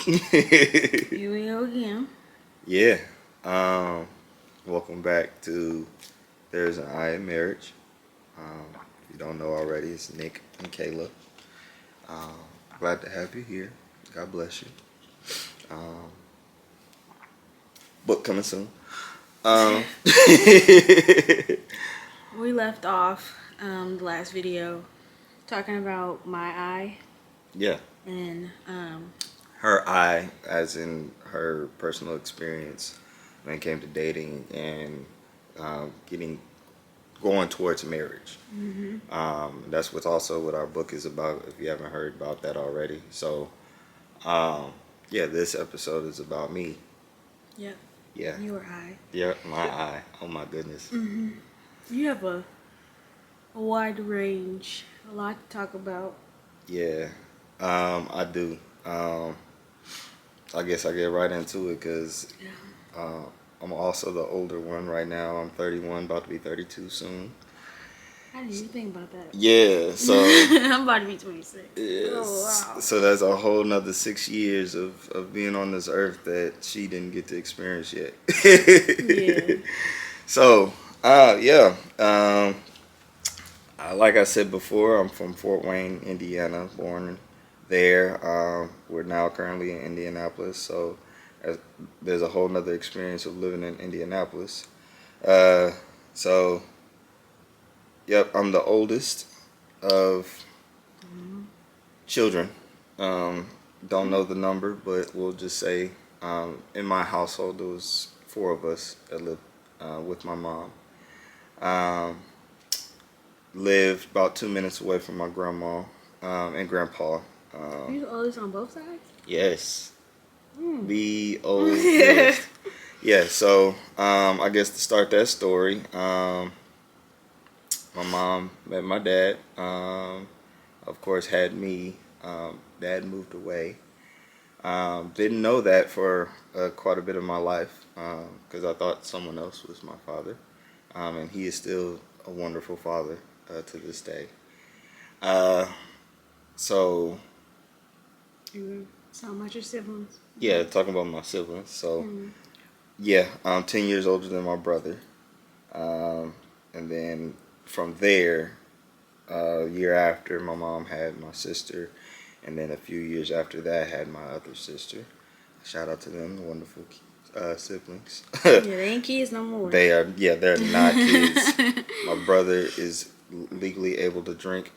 Here we go again. Yeah. Um, Welcome back to There's an I in Marriage. If you don't know already, it's Nick and Kayla. Um, Glad to have you here. God bless you. Um, Book coming soon. Um, We left off the last video talking about my eye yeah. and Her I, as in her personal experience when it came to dating and getting going towards marriage. That's what our book is about. If you haven't heard about that already, so um, yeah, this episode is about me. yep, Yeah, your eye. yeah, my eye. Oh my goodness. You have a wide range, a lot to talk about. Yeah, I do. I guess I get right into it because Yeah. uh, I'm also the older one right now. I'm 31, about to be 32 soon. I didn't even think about that. Yeah, so I'm about to be 26. Oh yes, wow. so that's a whole nother 6 years of being on this earth that she didn't get to experience yet. Yeah. So, yeah, like I said before, I'm from Fort Wayne, Indiana, born there. We're now currently in Indianapolis, so uh, there's a whole nother experience of living in Indianapolis. Uh, so, yep, I'm the oldest of children. Um, don't know the number, but we'll just say in my household there was four of us that lived with my mom. Um, Lived about 2 minutes away from my grandma and grandpa. You the oldest on both sides? Yes, Mm. the oldest. Yeah, so I guess to start that story, my mom met my dad. Of course, had me. Dad moved away. Didn't know that for quite a bit of my life because I thought someone else was my father. And he is still a wonderful father to this day. Uh, so, You sound like your siblings. yeah, talking about my siblings. So, Mm. yeah, I'm 10 years older than my brother. And then from there, a year after, my mom had my sister. And then a few years after that, had my other sister. Shout out to them, wonderful siblings. Yeah, they ain't kids no more. They are, yeah, they're not kids. My brother is legally able to drink.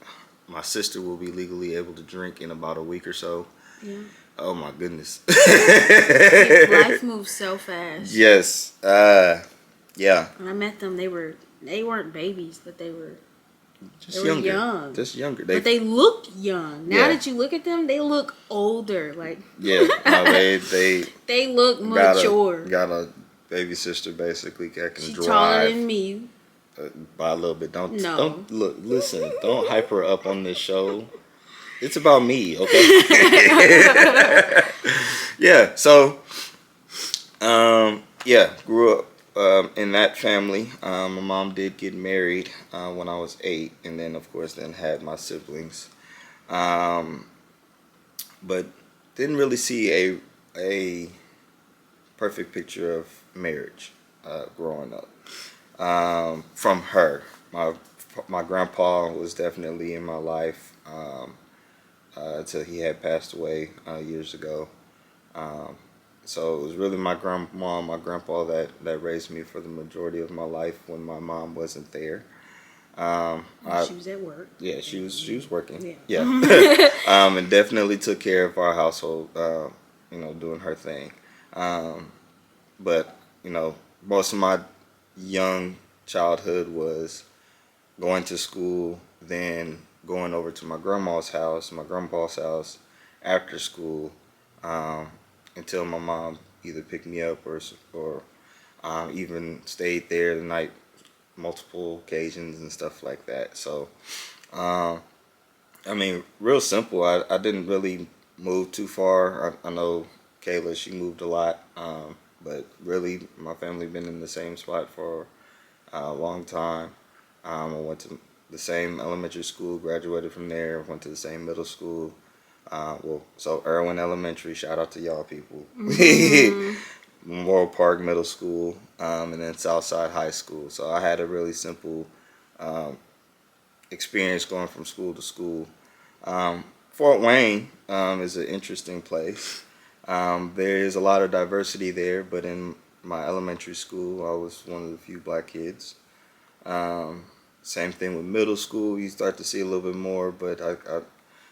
My sister will be legally able to drink in about a week or so. Yeah. Oh my goodness. Life moves so fast. Yes. Yeah. When I met them, they weren't babies, but they were Just were younger. young. Just younger. But they looked young. Now Yeah. that you look at them, they look older. Like Yeah. No, they they look mature. got a baby sister basically that can She's drive. taller than me. By a little bit. No. Don't look. Listen. Don't hype her up on this show. It's about me, okay? Yeah. So, yeah, grew up in that family. My mom did get married when I was 8, and then of course then had my siblings. Um, but didn't really see a perfect picture of marriage growing up from her. My grandpa was definitely in my life until he had passed away years ago. Um, so it was really my grandma, my grandpa that raised me for the majority of my life when my mom wasn't there. She was at work. Yeah, she was working. Yeah. Yeah, and definitely took care of our household. Doing her thing. Um, but most of my young childhood was going to school, then going over to my grandma's house, my grandpa's house after school, um, until my mom either picked me up or even stayed there the night, multiple occasions and stuff like that. So, um, I mean, real simple. I didn't really move too far. I know Kayla, she moved a lot, but really, my family been in the same spot for a long time. I went to the same elementary school, graduated from there, went to the same middle school, So Irwin Elementary, shout out to y'all people. Mm-hmm. Memorial Park Middle School, and then Southside High School. So I had a really simple um, experience going from school to school. Fort Wayne is an interesting place. There is a lot of diversity there, but in my elementary school, I was one of the few black kids. Um, Same thing with middle school. You start to see a little bit more, but I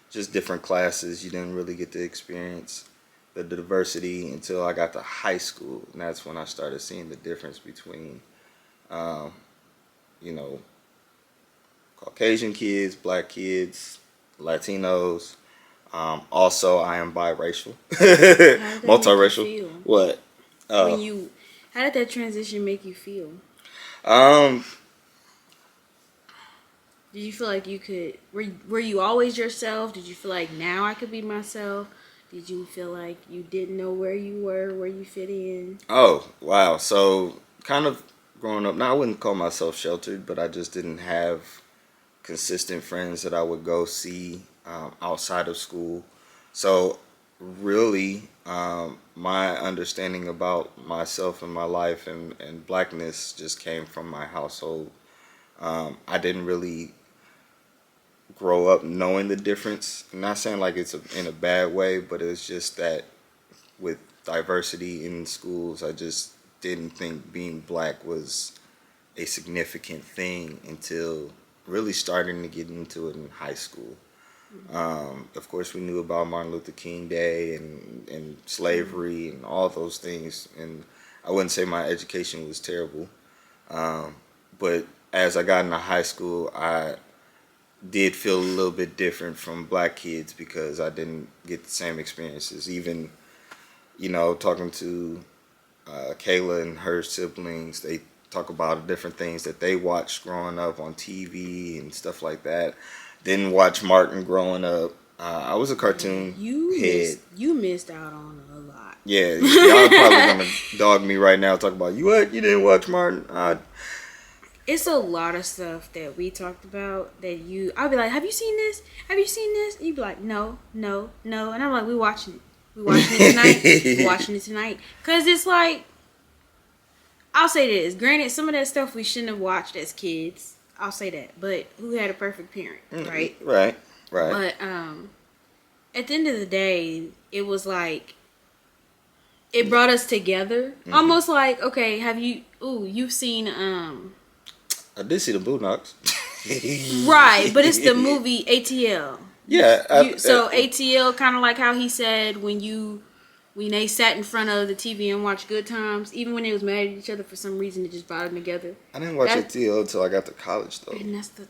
just different classes. You didn't really get to experience the diversity until I got to high school, and that's when I started seeing the difference between, um, you know, Caucasian kids, black kids, Latinos. Also, I am biracial, How did that make you multiracial. feel What? when Oh, you? How did that transition make you feel? um, Did you feel like you could? Were you always yourself? Did you feel like now I could be myself? Did you feel like you didn't know where you were, where you fit in? oh, wow. So, kind of growing up, now I wouldn't call myself sheltered, but I just didn't have consistent friends that I would go see outside of school. So, really, my understanding about myself and my life and blackness just came from my household. I didn't really grow up knowing the difference. I'm not saying like it's in a bad way, but it's just that with diversity in schools, I just didn't think being black was a significant thing until really starting to get into it in high school. Of course, we knew about Martin Luther King Day and slavery and all those things. And I wouldn't say my education was terrible. Um, but as I got into high school, I did feel a little bit different from black kids because I didn't get the same experiences. Even, talking to Kayla and her siblings, they talk about different things that they watched growing up on TV and stuff like that. Didn't watch Martin growing up. I was a Yeah, cartoon head. you missed out on a lot. Yeah, y'all probably gonna dog me right now. Talk about you. What, you didn't watch Martin? It's a lot of stuff that we talked about that I'll be like, have you seen this? Have you seen this? And you'd be like, no, no, no. And I'm like, we watching it. We watching it tonight. We watching it tonight. Cause it's like, I'll say this. Granted, some of that stuff we shouldn't have watched as kids. I'll say that. But who had a perfect parent, right? Right, right. But at the end of the day, it was like it brought us together. Almost like, okay, you've seen I did see the Boondocks. right, but it's the movie ATL. Yeah. So ATL, kind of like how he said when they sat in front of the TV and watched Good Times, even when they was mad at each other for some reason, it just brought them together. I didn't watch ATL until I got to college, though. And that's the.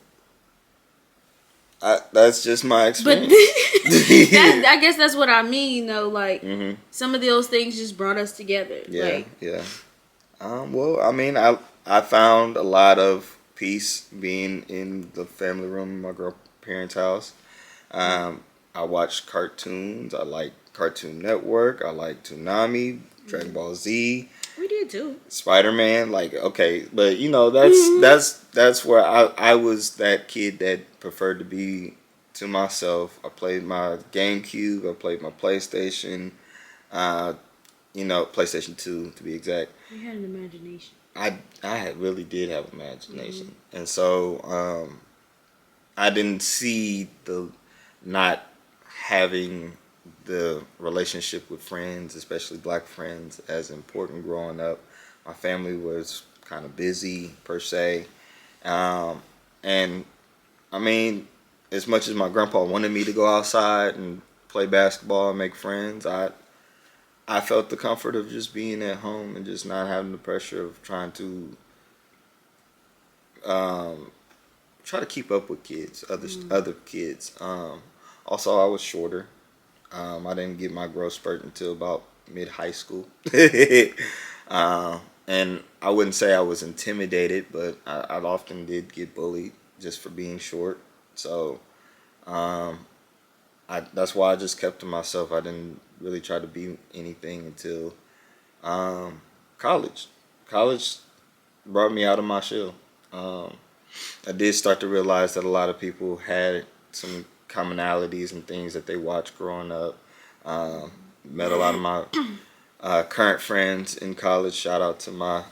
That's just my But experience. I guess that's what I mean, though. Like some of those things just brought us together. Yeah, Like, yeah. Well, I mean, I found a lot of peace being in the family room in my grandparents' house. I watched cartoons. I like Cartoon Network. I like Toonami, Dragon Ball Z, we did too. Spider-Man. Like, okay, but that's where I was that kid that preferred to be to myself. I played my GameCube. I played my PlayStation. Uh, PlayStation 2 to be exact. We had an imagination. Really did have imagination, and so I didn't see the not having the relationship with friends, especially black friends, as important growing up. My family was kind of busy per se, and I mean, as much as my grandpa wanted me to go outside and play basketball and make friends, I felt the comfort of just being at home and just not having the pressure of trying to try to keep up with kids, other kids. Also, I was shorter. I didn't get my growth spurt until about mid high school, and I wouldn't say I was intimidated, but I often did get bullied just for being short. So that's why I just kept to myself. I didn't really try to be anything until college. College brought me out of my shell. I did start to realize that a lot of people had some commonalities and things that they watched growing up. Met a lot of my current friends in college. Shout out to my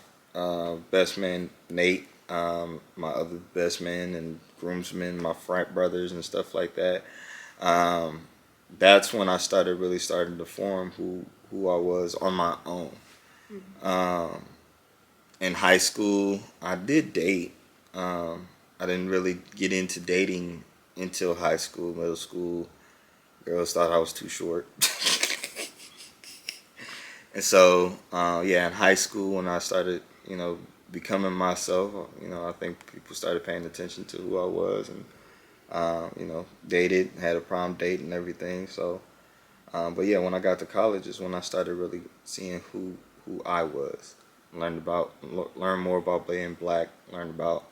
best man Nate, my other best man and groomsmen, my frat brothers and stuff like that. Um, that's when I started to form who I was on my own. Um, in high school, I did date. I didn't really get into dating until high school, middle school. Girls thought I was too short. And so, yeah, in high school, when I started, becoming myself, I think people started paying attention to who I was and, dated, had a prom date and everything. So, but yeah, when I got to college is when I started really seeing who I was. Learn more about being black, learn about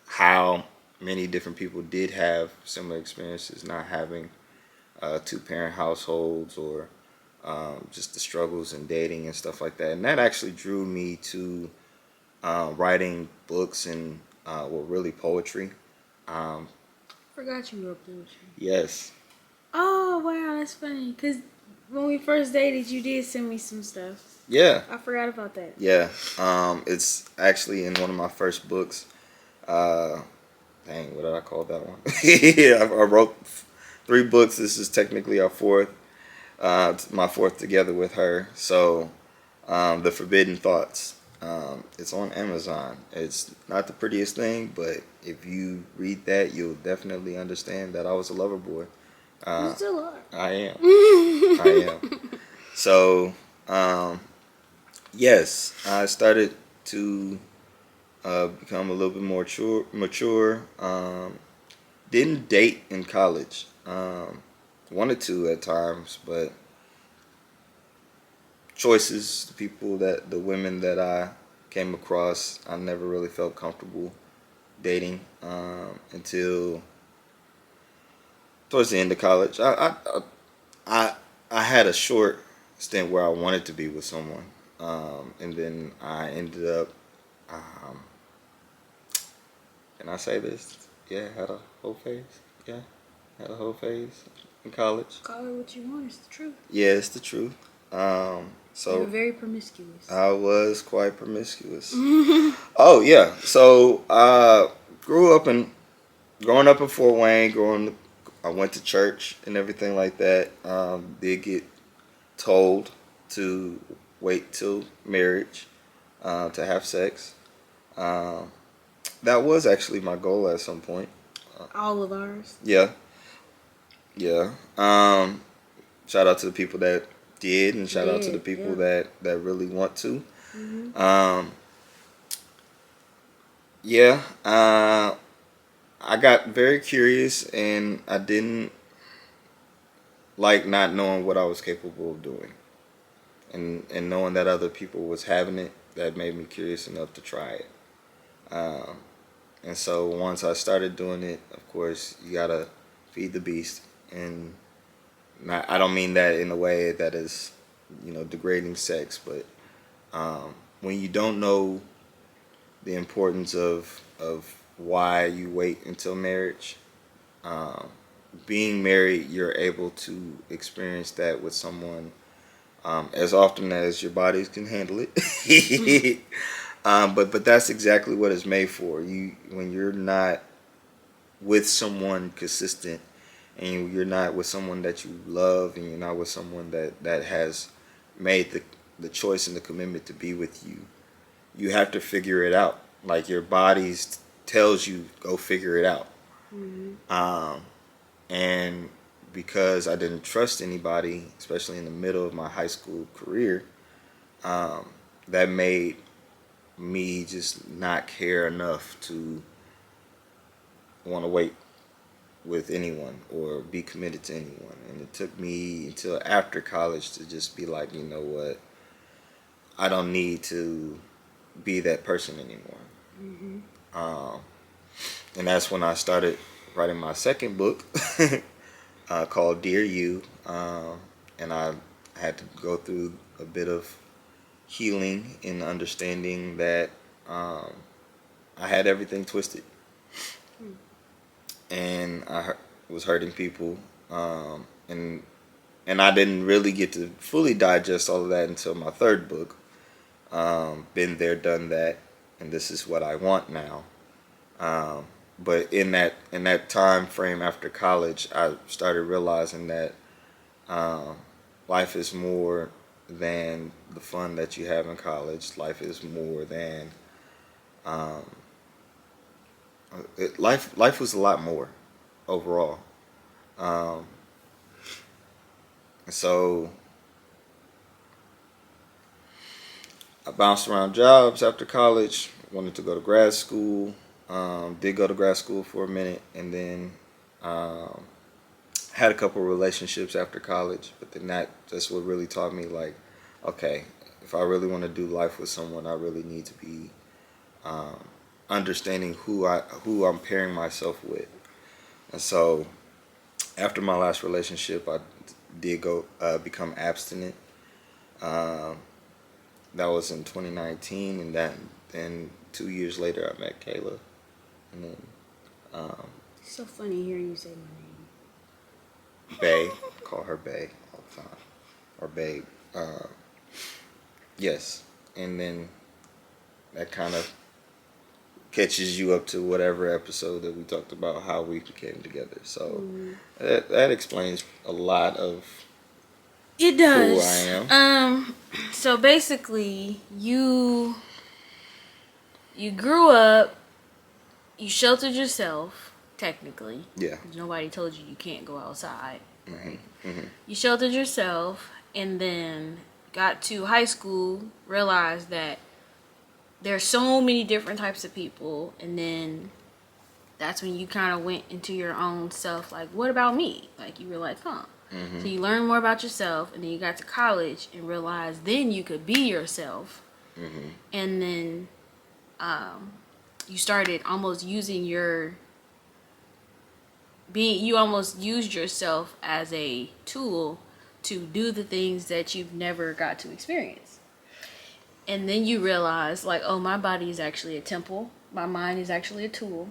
how many different people did have similar experiences, not having two-parent households or just the struggles in dating and stuff like that. And that actually drew me to writing books and really poetry. Um, Forgot you wrote poetry. yes. Oh wow, that's funny. Cause when we first dated, you did send me some stuff. Yeah. I forgot about that. Yeah. It's actually in one of my first books. Dang, what did I call that one? Yeah, I wrote 3 books. This is technically our fourth. My fourth together with her. So, The Forbidden Thoughts. It's on Amazon. It's not the prettiest thing, but if you read that, you'll definitely understand that I was a lover boy. You still are. I am. I am. So, yes, I started to become a little bit more mature. Didn't date in college. Wanted to at times, but choices, the women that I came across, I never really felt comfortable dating until towards the end of college. I had a short stint where I wanted to be with someone, and then I ended up. Um, can I say this? Yeah, had a whole phase. Yeah, had a whole phase in college. Call it what you want. It's the truth. Yeah, it's the truth. So You're very promiscuous. I was quite promiscuous. Oh yeah. So growing up in Fort Wayne. I went to church and everything like that. Did get told to wait till marriage to have sex. Um, that was actually my goal at some point. All of ours. Yeah, yeah. Shout out to the people that did, and shout out to the people that really want to. Mm-hmm. Um, yeah. I got very curious, and I didn't like not knowing what I was capable of doing, and knowing that other people was having it. That made me curious enough to try it. Um, and so once I started doing it, of course, you gotta feed the beast, and I don't mean that in a way that is, degrading sex, but when you don't know the importance of why you wait until marriage, um, being married, you're able to experience that with someone as often as your bodies can handle it. But that's exactly what it's made for. When you're not with someone consistent, and you're not with someone that you love, and you're not with someone that has made the choice and the commitment to be with you, you have to figure it out. Like your body tells you, go figure it out. Mm-hmm. And because I didn't trust anybody, especially in the middle of my high school career, that made me just not care enough to want to wait with anyone or be committed to anyone. And it took me until after college to just be like, you know what, I don't need to be that person anymore. Mm-hmm. Um, and that's when I started writing my second book called Dear You. And I had to go through a bit of healing and understanding that I had everything twisted. And was hurting people, and I didn't really get to fully digest all of that until my third book. Been there, done that, and this is what I want now. But in that time frame after college, I started realizing that life is more than the fun that you have in college. Life is more than um, life was a lot more overall. Um, so I bounced around jobs after college. Wanted to go to grad school. Did go to grad school for a minute, and then um, had a couple relationships after college. But then that's what really taught me, like, okay, if I really want to do life with someone, I really need to be um, understanding who I'm pairing myself with. And so after my last relationship, I did go become abstinent. Um, that was in 2019, and then 2 years later, I met Kayla, and then It's so funny hearing you say my name. Bay. Call her Bay all the time, or Babe. Yes, and then that kind of catches you up to whatever episode that we talked about how we came together. So that explains a lot of It who I does. am. So basically, you grew up, you sheltered yourself, technically. Yeah. Nobody told you can't go outside, right? Mhm. You sheltered yourself, and then got to high school, realized that there's so many different types of people, and then that's when you kind of went into your own self, like, what about me? Like, you were like, huh. So you learned more about yourself, and then you got to college and realized then you could be yourself. And then you started almost using you almost used yourself as a tool to do the things that you've never got to experience. And then you realize, like, oh, my body is actually a temple. My mind is actually a tool.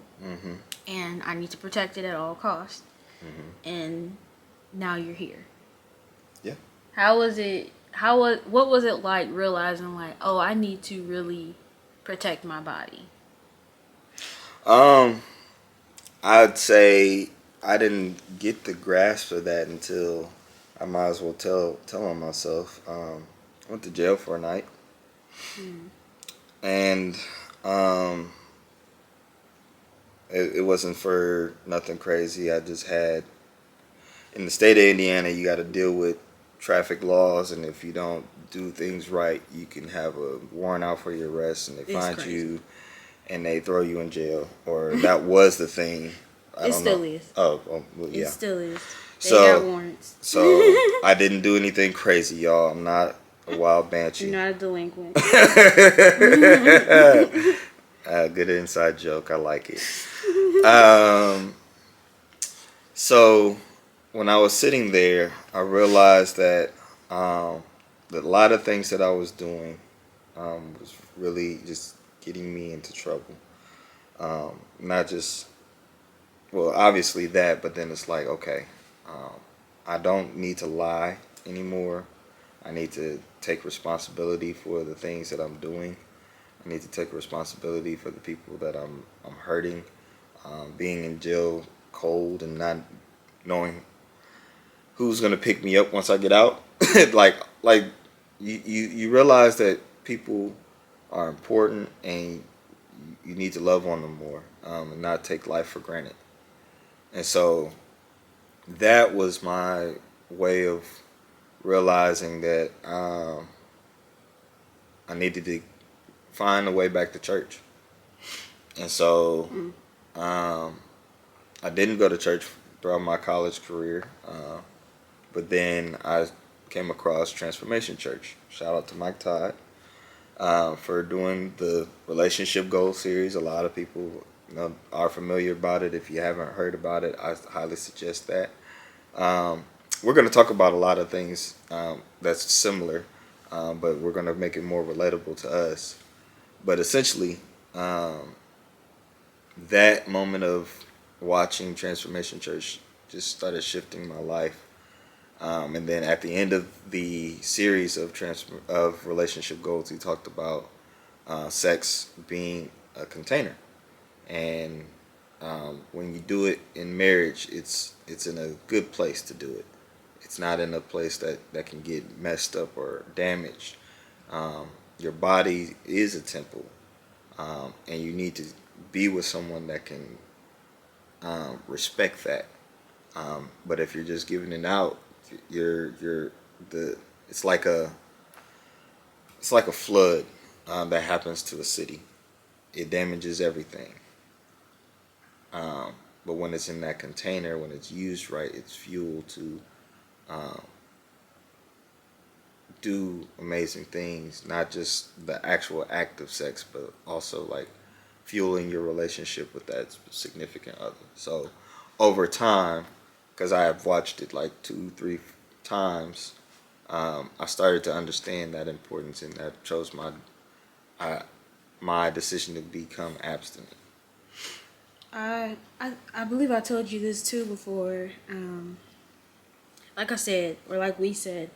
And I need to protect it at all costs. And now you're here. Yeah. How was it? What was it like realizing, like, oh, I need to really protect my body? I'd say I didn't get the grasp of that until I might as well tell on myself. I went to jail for a night, and it wasn't for nothing crazy. I just had, in the state of Indiana, you got to deal with traffic laws, and if you don't do things right, you can have a warrant out for your arrest, and they find you, and they throw you in jail. Or that was the thing. I It don't still know. is. Oh, well, yeah. It still is. They So- got warrants. So I didn't do anything crazy, y'all. I'm not a wild banshee. You're not a delinquent. Good inside joke. I like it. So when I was sitting there, I realized that a lot of things that I was doing was really just getting me into trouble. Not just, well, obviously that, but then it's like, okay, I don't need to lie anymore. I need to take responsibility for the things that I'm doing. I need to take responsibility for the people that I'm hurting. Being in jail cold and not knowing who's gonna pick me up once I get out. like you realize that people are important, and you need to love on them more, and not take life for granted. And so that was my way of realizing that I needed to find a way back to church. And so I didn't go to church throughout my college career, but then I came across Transformation Church. Shout out to Mike Todd for doing the Relationship Goal series. A lot of people are familiar about it. If you haven't heard about it, I highly suggest that. We're going to talk about a lot of things that's similar, but we're going to make it more relatable to us. But essentially, that moment of watching Transformation Church just started shifting my life. And then at the end of the series of relationship goals, he talked about sex being a container, and when you do it in marriage, it's in a good place to do it. It's not in a place that can get messed up or damaged. Your body is a temple, and you need to be with someone that can respect that. But if you're just giving it out, you're the it's like a flood that happens to a city. It damages everything. But when it's in that container, when it's used right, it's fuel to um, do amazing things. Not just the actual act of sex, but also like fueling your relationship with that significant other. So over time, because I have watched it like 2, 3 times, I started to understand that importance, and that chose uh, my decision to become abstinent. I believe I told you this too before. Like I said, or like we said,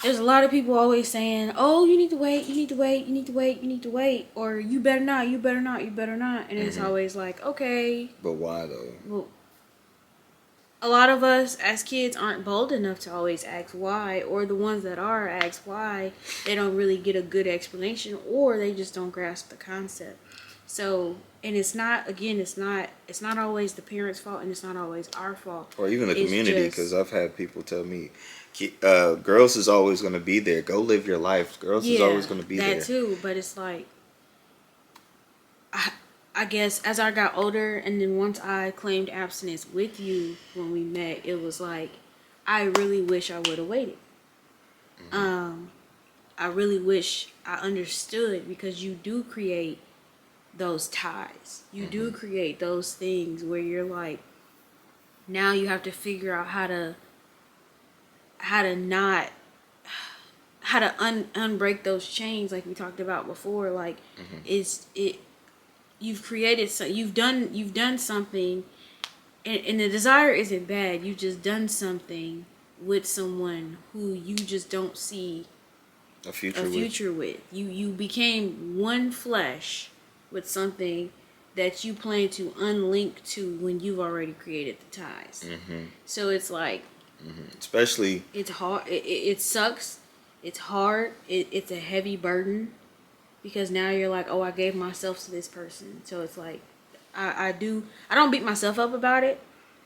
there's a lot of people always saying, "Oh, you need to wait, you need to wait, you need to wait, you need to wait," or "You better not, you better not, you better not," and it's Hmm. always like, okay, But why though? well, a lot of us as kids aren't bold enough to always ask why, or the ones that are ask why, they don't really get a good explanation, or they just don't grasp the concept. So, and it's not, again, it's not always the parents' fault, and it's not always our fault. Or even the It's community, just, because I've had people tell me, girls is always going to be there. Go live your life. Girls is yeah, always going to be that there. too. But it's like, I guess as I got older, and then once I claimed abstinence with you when we met, it was like, I really wish I would have waited. Um, I really wish I understood, because you do create those ties. You do create those things where you're like, now you have to figure out how to not how to unbreak those chains, like we talked about before. Like, it you've created, so you've done something, and the desire isn't bad. You've just done something with someone who you just don't see A future a with. future with. You became one flesh with something that you plan to unlink to when you've already created the ties. So it's like, Especially, it's hard. It sucks. It's hard. It's a heavy burden, because now you're like, oh, I gave myself to this person. So it's like, I don't beat myself up about it,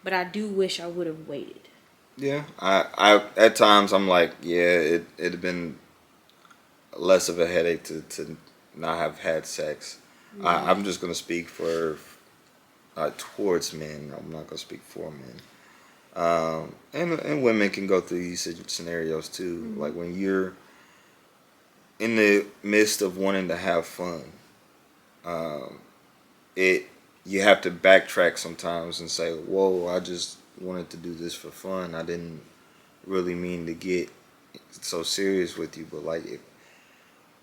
but I do wish I would have waited. yeah. I at times I'm like, yeah, it'd have been less of a headache to not have had sex. I'm just gonna speak for towards men. I'm not gonna speak for men. And women can go through these scenarios too. Like when you're in the midst of wanting to have fun, um, it you have to backtrack sometimes and say, "Whoa, I just wanted to do this for fun. I didn't really mean to get so serious with you." But like,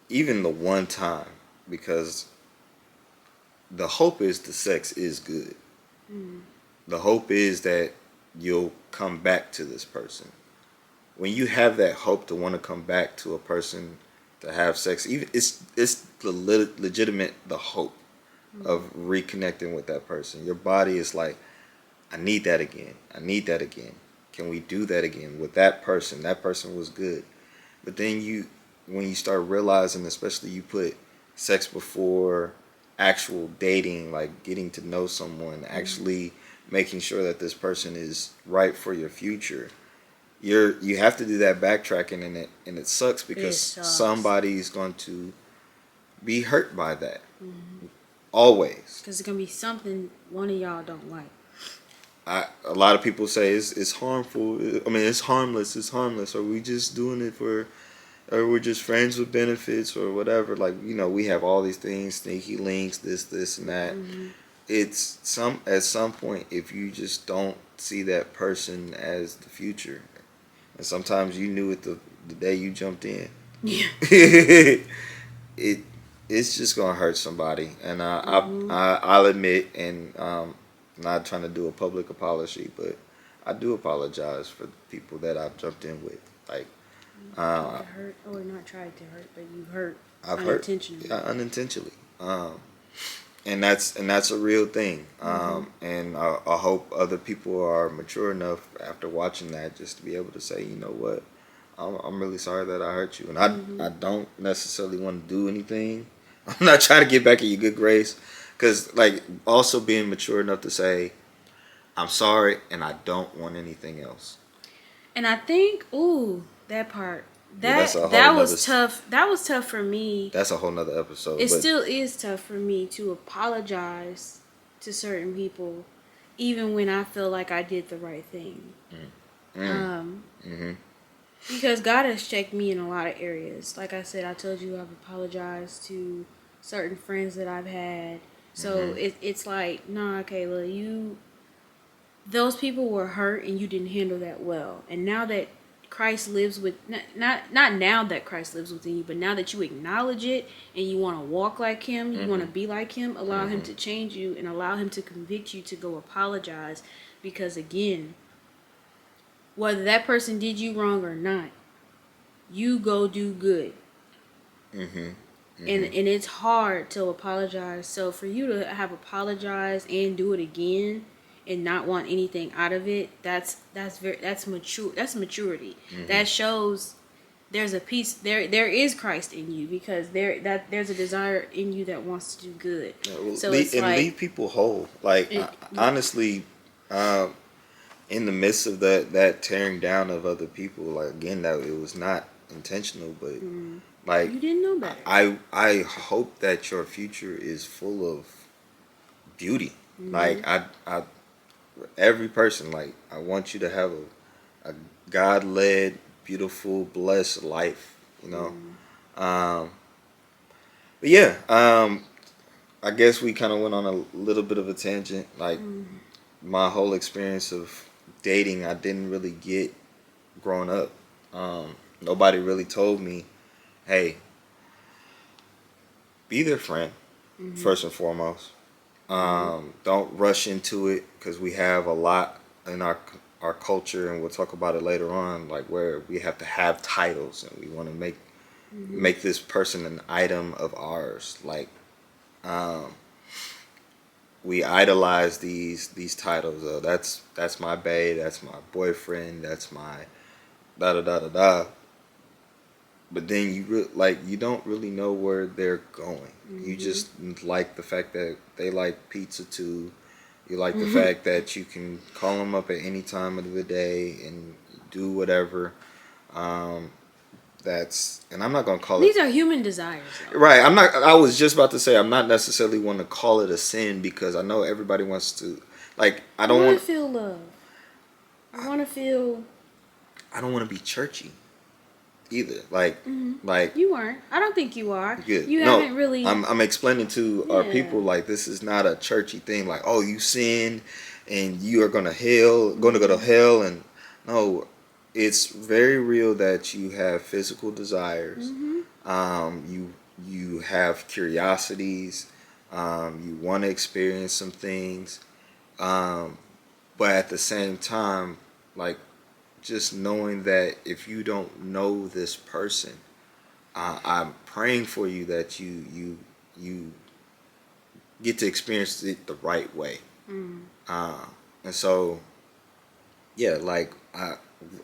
even the one time, because the hope is the sex is good. The hope is that you'll come back to this person. When you have that hope to want to come back to a person to have sex, even it's the legitimate the hope of reconnecting with that person. Your body is like, I need that again. I need that again. Can we do that again with that person? That person was good. But then when you start realizing, especially you put sex before actual dating, like getting to know someone, actually making sure that this person is right for your future. You have to do that backtracking, and it sucks because It sucks. somebody's going to be hurt by that. Always. Because it's gonna be something one of y'all don't like. A lot of people say it's harmful. I mean, it's harmless. It's harmless. Or we just doing it for, or we're just friends with benefits or whatever. Like, we have all these things, sneaky links, this, and that. It's at some point, if you just don't see that person as the future, and sometimes you knew it the day you jumped in. Yeah. It's just gonna hurt somebody, and I'll admit, and not trying to do a public apology, but I do apologize for the people that I've jumped in with. Like, Tried to hurt, or not tried to hurt, but you hurt I've hurt, unintentionally. yeah, unintentionally. And that's a real thing. And I hope other people are mature enough after watching that just to be able to say, you know what, I'm really sorry that I hurt you, and I don't necessarily want to do anything. I'm not trying to get back in your good grace, because like also being mature enough to say, I'm sorry and I don't want anything else. And I think, that part. Yeah, that's a whole That nother was tough. That was tough for me. That's a whole nother episode. It but still is tough for me to apologize to certain people, even when I feel like I did the right thing. Because God has checked me in a lot of areas. Like I said, I told you I've apologized to certain friends that I've had. So it's like, nah, Kayla, those people were hurt and you didn't handle that well. And now that Christ lives with, not now that Christ lives within you, but now that you acknowledge it and you want to walk like him, you want to be like him, allow him to change you and allow him to convict you to go apologize. Because again, whether that person did you wrong or not, you go do good. And it's hard to apologize. So for you to have apologized and do it again and not want anything out of it, that's mature. That's maturity. That shows there's a peace there is Christ in you, because there's a desire in you that wants to do good. So it's like, leave people whole. Like honestly, in the midst of that tearing down of other people, like again, that it was not intentional, but like you didn't know better. I hope that your future is full of beauty. Like I every person, like I want you to have a God led, beautiful, blessed life. You know. But yeah, I guess we kind of went on a little bit of a tangent. Like my whole experience of dating, I didn't really get growing up. Nobody really told me, hey, be their friend first and foremost. Don't rush into it, because we have a lot in our culture, and we'll talk about it later on, like where we have to have titles and we want to make this person an item of ours. Like we idolize these titles. That's my bae, that's my boyfriend, that's my da da da da da. But then you don't really know where they're going. You just like the fact that they like pizza too. You like the fact that you can call them up at any time of the day and do whatever. And I'm not gonna call these are human desires, though. Right. I was just about to say I'm not necessarily want to call it a sin, because I know everybody wants to. Like I don't want to feel love. I want to feel. I don't want to be churchy either. Like You aren't. I don't think you are. Good. You haven't really. I'm explaining to our people, like, this is not a churchy thing. Like, oh, you sinned and you are going to go to hell, and no, it's very real that you have physical desires. You have curiosities. You want to experience some things, but at the same time, like, just knowing that if you don't know this person, I'm praying for you that you get to experience it the right way. And so, yeah, like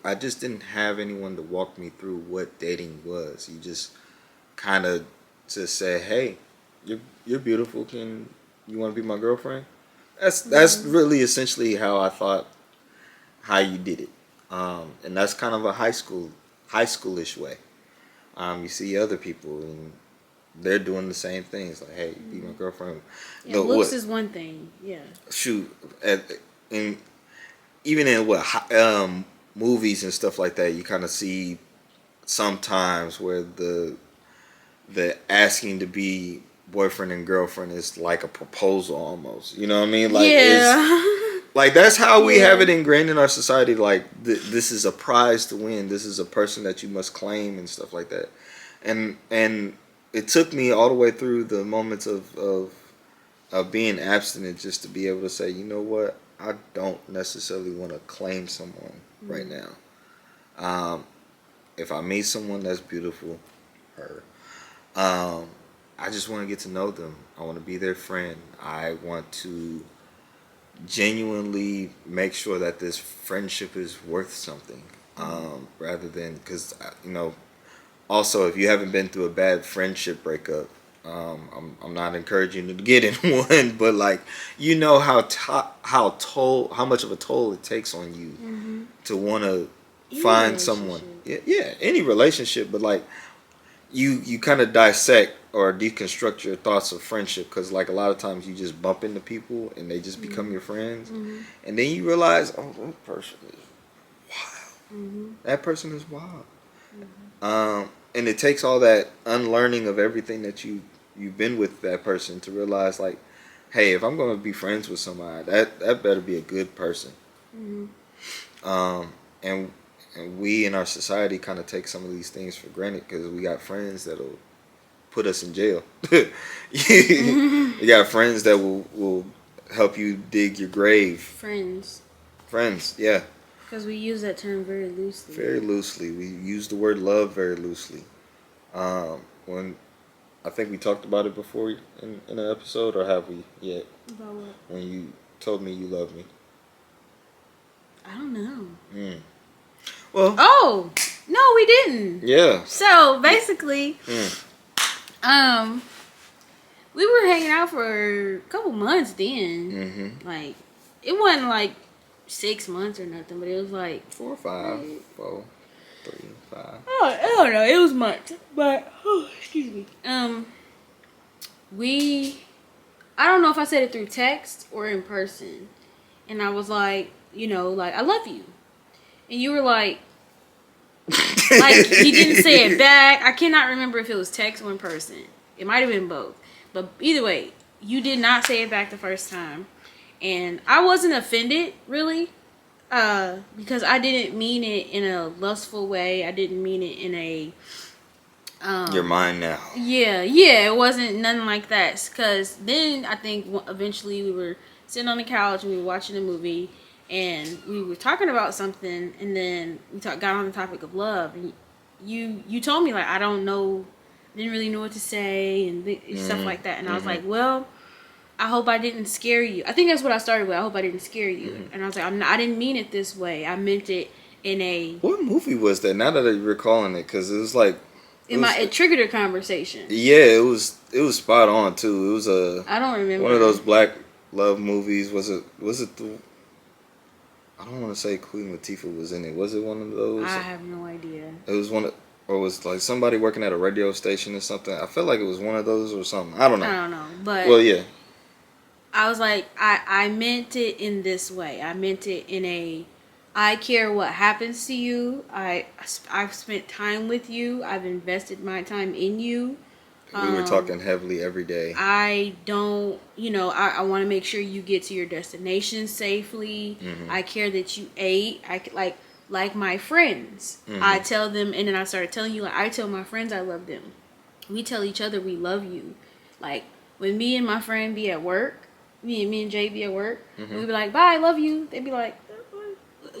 I just didn't have anyone to walk me through what dating was. You just kind of just say, hey, you're beautiful. Can you want to be my girlfriend? That's really essentially how I thought how you did it. And that's kind of a high schoolish way. You see other people and they're doing the same things. Like, hey, be my girlfriend. Yeah, looks is one thing. Yeah. Shoot, even in movies and stuff like that, you kind of see sometimes where the asking to be boyfriend and girlfriend is like a proposal almost. You know what I mean? Like, like that's how we have it ingrained in our society. Like this is a prize to win. This is a person that you must claim and stuff like that. And it took me all the way through the moments of being abstinent just to be able to say, you know what, I don't necessarily want to claim someone right now. If I meet someone that's beautiful, her, I just want to get to know them. I want to be their friend. I want to genuinely make sure that this friendship is worth something, rather than because also, if you haven't been through a bad friendship breakup, I'm not encouraging you to get in one, but like how much of a toll it takes on you to want to find someone. Yeah, any relationship, but like you kind of dissect or deconstruct your thoughts of friendship because like a lot of times you just bump into people and they just become your friends, and then you realize, oh, that person is wild. That person is wild. And it takes all that unlearning of everything that you've been with that person to realize like, hey, if I'm going to be friends with somebody, that better be a good person. And we in our society kind of take some of these things for granted because we got friends that'll put us in jail. You got friends that will help you dig your grave. Friends, yeah. Because we use that term very loosely. Very loosely. We use the word love very loosely. When I think we talked about it before in an episode, or have we yet? About what? When you told me you love me. I don't know. Well. Oh no, we didn't. Yeah. So basically, we were hanging out for a couple months then. Like, it wasn't like 6 months or nothing, but it was like 4 or 5, 4, 3, 5. Oh, I don't know. It was months, but excuse me. I don't know if I said it through text or in person, and I was like, like I love you, and you were like he didn't say it back. I cannot remember if it was text or in person. It might have been both, but either way, you did not say it back the first time. And I wasn't offended, really, because I didn't mean it in a lustful way. I didn't mean it in a... You're mine now. Yeah, it wasn't nothing like that. Because then I think eventually we were sitting on the couch and we were watching a movie and we were talking about something, and then we got on the topic of love. And you told me, like, I don't know, didn't really know what to say and stuff like that. And I was like, well... I hope I didn't scare you. I think that's what I started with. I hope I didn't scare you. And I was like, I didn't mean it this way. I meant it in a... What movie was that? Now that I'm recalling it, because it was like... It triggered a conversation. Yeah, it was spot on, too. It was I don't remember. one of those black love movies. Was it the... I don't want to say Queen Latifah was in it. Was it one of those? I have no idea. It was one of... Or was like somebody working at a radio station or something. I feel like it was one of those or something. I don't know. But... Well, yeah. I was like, I meant it in this way. I meant it in a, I care what happens to you. I've spent time with you. I've invested my time in you. We were talking heavily every day. I don't, I want to make sure you get to your destination safely. I care that you ate. Like my friends. I tell them, and then I started telling you, like, I tell my friends I love them. We tell each other we love you. Like, when me and my friend be at work, me and Jay be at work, and we be like, bye, I love you. They'd be like,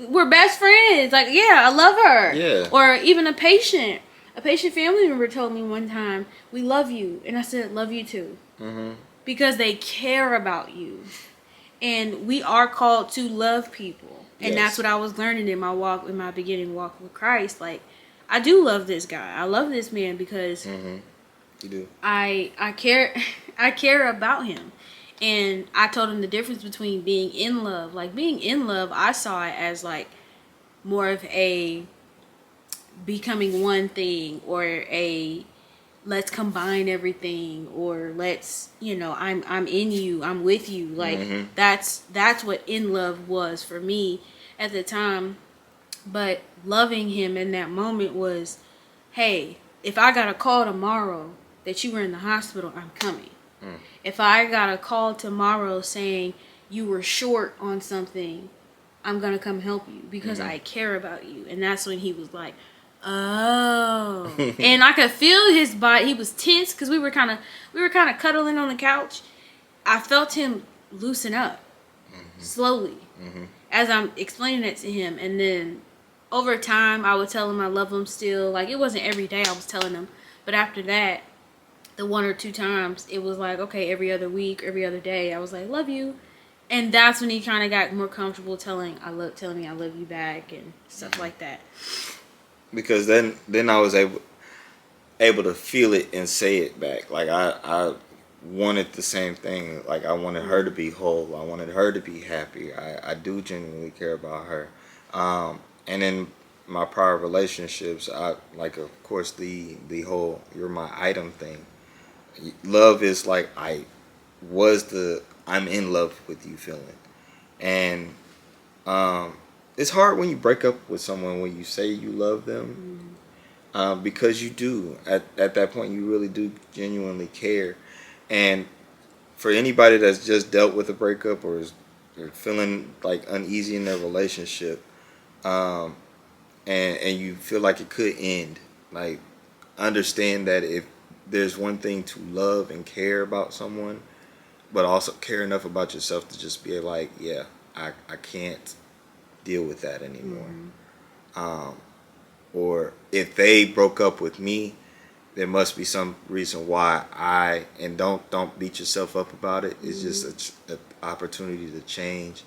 we're best friends. Like, yeah, I love her. Yeah. Or even a patient family member told me one time, we love you. And I said, love you too. Because they care about you. And we are called to love people. And that's what I was learning in my beginning walk with Christ. Like, I do love this guy. I love this man because you do. I care about him. And I told him the difference between being in love. Like, being in love, I saw it as, like, more of a becoming one thing, or a let's combine everything, or let's, I'm in you, I'm with you. Like, that's what in love was for me at the time. But loving him in that moment was, hey, if I got a call tomorrow that you were in the hospital, I'm coming. If I got a call tomorrow saying you were short on something, I'm going to come help you because I care about you. And that's when he was like, oh. And I could feel his body. He was tense because we were kind of cuddling on the couch. I felt him loosen up slowly. as I'm explaining it to him. And then over time, I would tell him I love him still. Like, it wasn't every day I was telling him. But after that, the one or two times, it was like, okay, every other week, every other day, I was like, love you. And that's when he kind of got more comfortable telling me I love you back and stuff like that. Because then I was able to feel it and say it back. Like I wanted the same thing. Like I wanted her to be whole. I wanted her to be happy. I do genuinely care about her. And in my prior relationships, I like, of course, the whole "you're my item" thing. Love is like I'm in love with you feeling, and it's hard when you break up with someone when you say you love them, because you do at that point you really do genuinely care, and for anybody that's just dealt with a breakup or is feeling like uneasy in their relationship, and you feel like it could end, like, understand that if there's one thing to love and care about someone, but also care enough about yourself to just be like, yeah, I can't deal with that anymore. Or if they broke up with me, there must be some reason why and don't beat yourself up about it. It's just an opportunity to change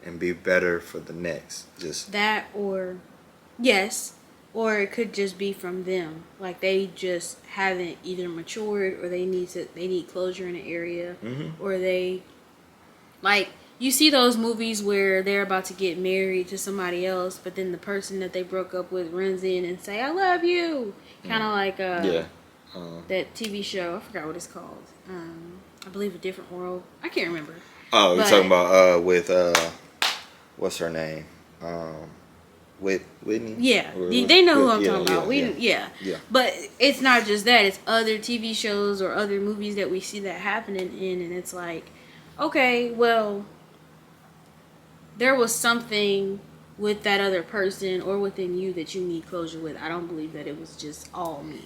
and be better for the next. Just that, or yes, or it could just be from them. Like they just haven't either matured, or they need closure in an area, or they, like, you see those movies where they're about to get married to somebody else, but then the person that they broke up with runs in and say, "I love you," kind of like that TV show. I forgot what it's called. I believe A Different World. I can't remember. Oh, you're talking about with what's her name? Whitney? Yeah, they know who I'm talking about. Yeah. But it's not just that. It's other TV shows or other movies that we see that happening in, and it's like, okay, well, there was something with that other person or within you that you need closure with. I don't believe that it was just all me.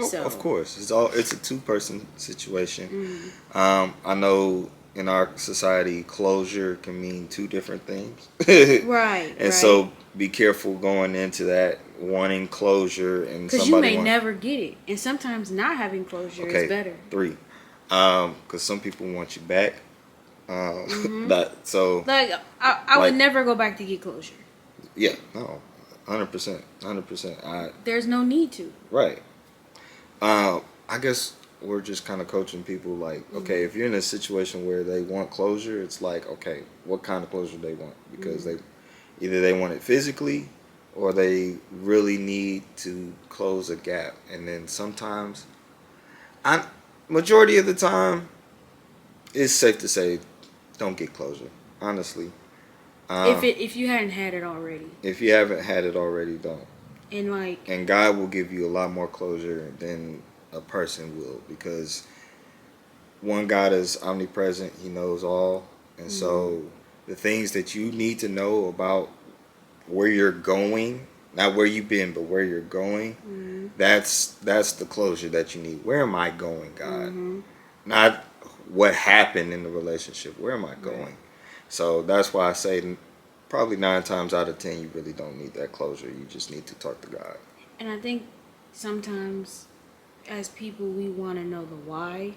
So, of course, it's a two-person situation. I know in our society, closure can mean two different things. Right. And so be careful going into that wanting closure, and because you may never get it, and sometimes not having closure is better. 3, because some people want you back. So like I would never go back to get closure. Yeah, no, 100%. There's no need to. Right. I guess we're just kind of coaching people, like, okay, if you're in a situation where they want closure, it's like, okay, what kind of closure they want? Because they want it physically, or they really need to close a gap. And then sometimes, majority of the time, it's safe to say, don't get closure. Honestly, if you hadn't had it already. If you haven't had it already, don't. And God will give you a lot more closure than a person will, because one, God is omnipresent. He knows all, and so the things that you need to know about where you're going, not where you've been, but where you're going, that's the closure that you need. Where am I going, God? Not what happened in the relationship. Where am I going? So that's why I say probably 9 times out of 10 you really don't need that closure. You just need to talk to God. And I think sometimes as people we want to know the why.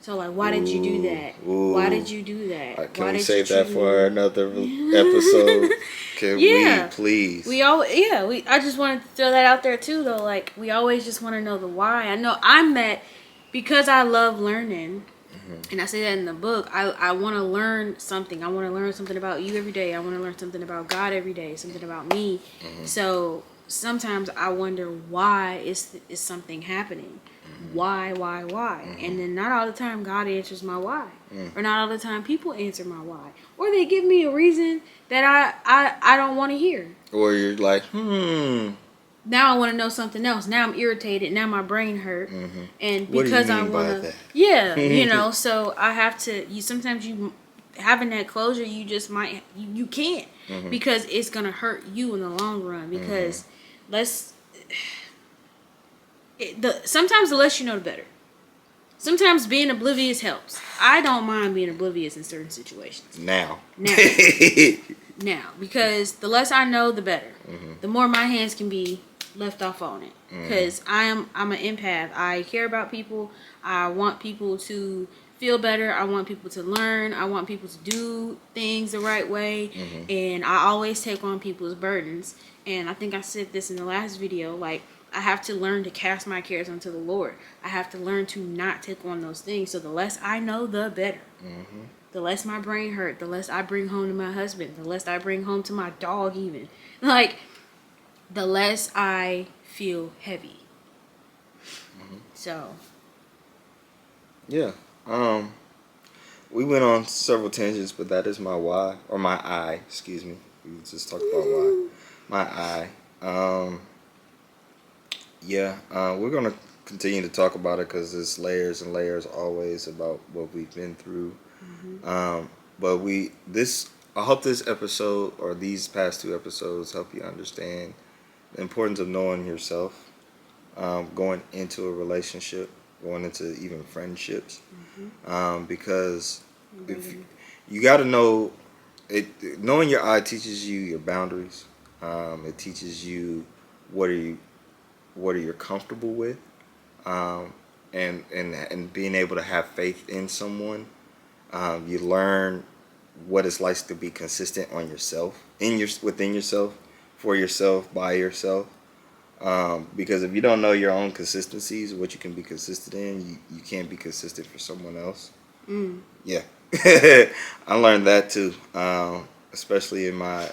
So, like, why did you do that? Why did you do that? Can we save that for another episode? Can we, please? I just wanted to throw that out there, too, though. Like, we always just want to know the why. I know I'm that, because I love learning, and I say that in the book, I want to learn something. I want to learn something about you every day. I want to learn something about God every day, something about me. So, sometimes I wonder why is something happening. Why? And then not all the time God answers my why. Or not all the time people answer my why. Or they give me a reason that I don't want to hear. Or you're like, Now I want to know something else. Now I'm irritated. Now my brain hurt. And what because do you mean I want by to... that? Yeah, so I have to... Sometimes having that closure, you just might... You can't. Because it's going to hurt you in the long run. Because sometimes the less you know, the better. sometimes being oblivious helps. I don't mind being oblivious in certain situations. Now. Now, because the less I know, the better. The more my hands can be left off on it. Because I'm an empath. I care about people. I want people to feel better. I want people to learn. I want people to do things the right way. And I always take on people's burdens. And I think I said this in the last video, like, I have to learn to cast my cares onto the Lord. I have to learn to not take on those things. So the less I know, the better. The less my brain hurt, the less I bring home to my husband, the less I bring home to my dog even. Like, the less I feel heavy. So. Yeah. We went on several tangents, but that is my why, or my I, excuse me. We just talked about why. My I. We're going to continue to talk about it because there's layers and layers always about what we've been through. But I hope this episode or these past 2 episodes help you understand the importance of knowing yourself, going into a relationship, going into even friendships, because if you got to know it. Knowing your I teaches you your boundaries. It teaches you what you're comfortable with, and being able to have faith in someone. You learn what it's like to be consistent on yourself, within yourself, for yourself, by yourself. Because if you don't know your own consistencies, what you can be consistent in, you can't be consistent for someone else. Yeah, I learned that too, especially in my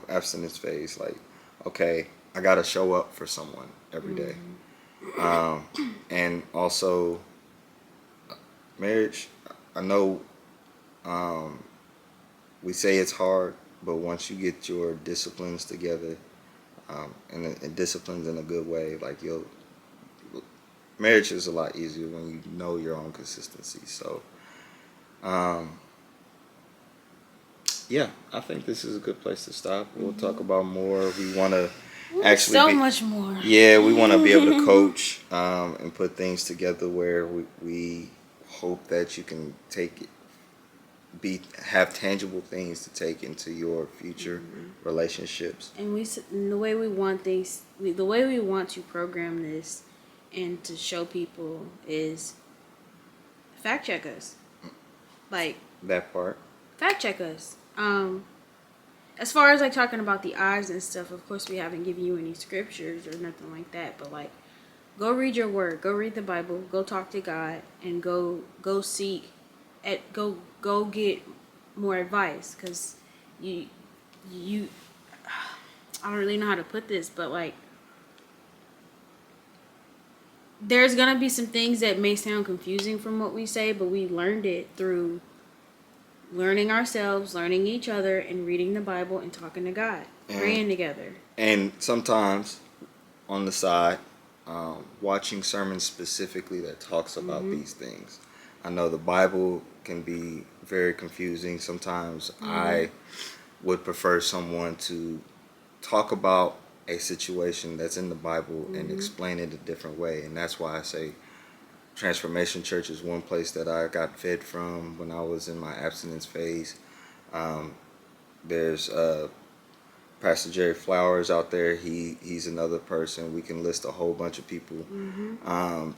abstinence phase. Like, okay, I gotta show up for someone every day, and also marriage. I know. We say it's hard, but once you get your disciplines together, and disciplines in a good way, like marriage is a lot easier when you know your own consistency. So, I think this is a good place to stop. We'll talk about more. We want to actually much more. Yeah, we want to be able to coach and put things together where we hope that you can take it. Have tangible things to take into your future relationships. And the way we want things, the way we want to program this and to show people is fact check us. Like, That part. fact check us. As far as like talking about the eyes and stuff, of course we haven't given you any scriptures or nothing like that, but like, go read your word, go read the Bible, go talk to God, and go seek go get more advice, because you I don't really know how to put this, but like, there's gonna be some things that may sound confusing from what we say, but we learned it through learning ourselves, learning each other, and reading the Bible and talking to God, praying together. And sometimes on the side, watching sermons specifically that talks about these things. I know the Bible can be very confusing. Sometimes I would prefer someone to talk about a situation that's in the Bible and explain it a different way. And that's why I say Transformation Church is one place that I got fed from when I was in my abstinence phase. There's Pastor Jerry Flowers out there. He's another person. We can list a whole bunch of people.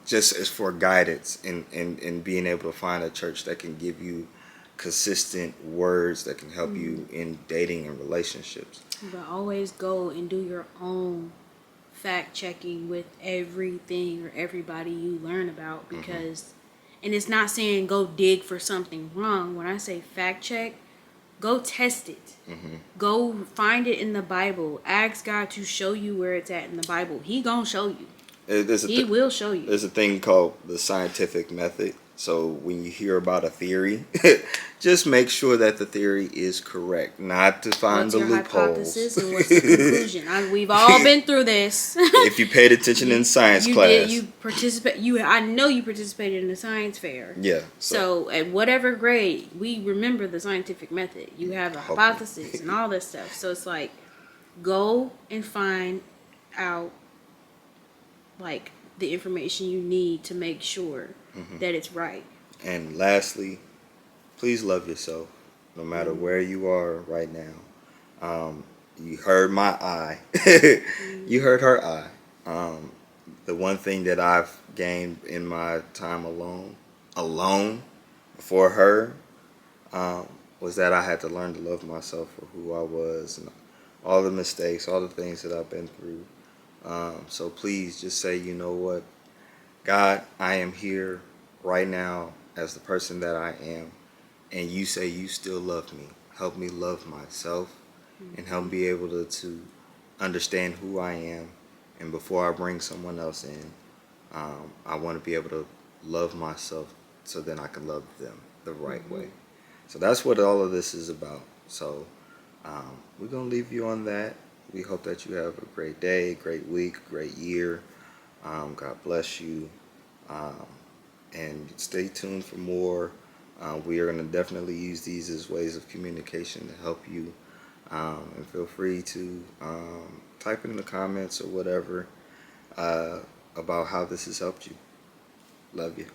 Just as for guidance and being able to find a church that can give you consistent words that can help you in dating and relationships. But always go and do your own fact checking with everything or everybody you learn about, because and it's not saying go dig for something wrong. When I say fact check, go test it. Go find it in the Bible. Ask God to show you where it's at in the Bible. He gonna show you. He will show you. There's a thing called the scientific method. So when you hear about a theory, just make sure that the theory is correct, not to find what's the your loopholes. Hypothesis and what's the conclusion? We've all been through this. If you paid attention in science class, I know you participated in the science fair. Yeah. So at whatever grade, we remember the scientific method. You have a hypothesis and all this stuff. So it's like, go and find out like the information you need to make sure that it's right. And lastly, please love yourself, no matter where you are right now. You heard my eye. You heard her eye. The one thing that I've gained in my time alone for her, was that I had to learn to love myself for who I was and all the mistakes, all the things that I've been through. So please just say, you know what, God, I am here right now as the person that I am, and you say you still love me. Help me love myself and help me be able to understand who I am. And before I bring someone else in, I want to be able to love myself so then I can love them the right way. So that's what all of this is about. So we're going to leave you on that. We hope that you have a great day, great week, great year. God bless you. And stay tuned for more. We are going to definitely use these as ways of communication to help you. And feel free to type in the comments or whatever about how this has helped you. Love you.